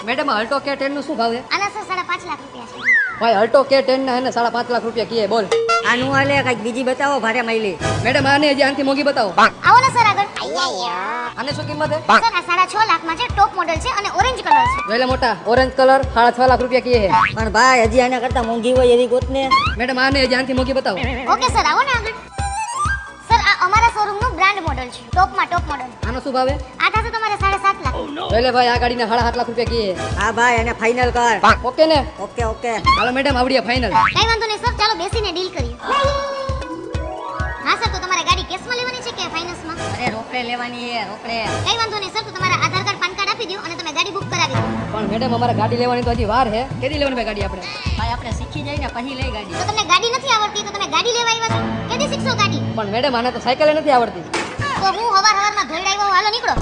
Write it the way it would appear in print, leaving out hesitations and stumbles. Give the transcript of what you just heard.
Madam Alto કે 10 નું શું ભાવ છે? આના સર 5.5 લાખ રૂપિયા છે. ભાઈ અલ્ટો કે 10 ના હે ને 5.5 લાખ રૂપિયા કીએ બોલ. આનું હાલે કઈક બીજી બતાવો ભારે માઈલી. મેડમ આને હજી આનથી મોંઘી બતાવો. આવો ને સર આગળ. આને શું કિંમત છે? સર આ 6.5 લાખમાં છે, ટોપ મોડેલ છે અને ઓરેન્જ કલર છે. જોઈ લે મોટા ઓરેન્જ કલર 6.5 લાખ રૂપિયા કીએ છે. પણ ભાઈ હજી આના કરતા મોંઘી હોય એવી ગોત ને. મેડમ આને હજી આનથી મોંઘી બતાવો. ઓકે સર આવો ને આગળ. સર આ અમારા શોરૂમનું બ્રાન્ડ મોડેલ છે, ટોપમાં ટોપ મોડેલ. આનો શું ભાવ છે? આ થશે તમારે 7.5 લાખ. જોઈ લે ભાઈ આ ગાડીના 7.5 લાખ રૂપિયા કીએ. હા ભાઈ એને ફાઇનલ કર. ઓકે ને? Okay okay. હાલો મેડમ આવડીએ ફાઇનલ. કઈ વાંધો નહીં સર, ચાલો બેસીને ડીલ કરીએ. હા સર, તો તમારે ગાડી કેશમાં લેવાની છે કે ફાઇનાન્સમાં? અરે રોકડે લેવાની છે રોકડે. કઈ વાંધો નહીં સર, તો તમારા આધાર કાર્ડ પાન કાર્ડ આપી દો અને તમે ગાડી બુક કરાવી દો. પણ મેડમ અમારે ગાડી લેવાની તો હજી વાર છે. કેદી લેવાની ભાઈ ગાડી આપણે? ભાઈ આપણે શીખી જઈએ ને પછી લઈ ગાડી. તો તમને ગાડી નથી આવડતી તો તમે ગાડી લેવા આવ્યા છો? કેદી શીખશો ગાડી? પણ મેડમ આને તો સાયકલ નથી આવડતી. તો હું હવારમાં ધોઈડાવ્યો, હાલો નીકળો.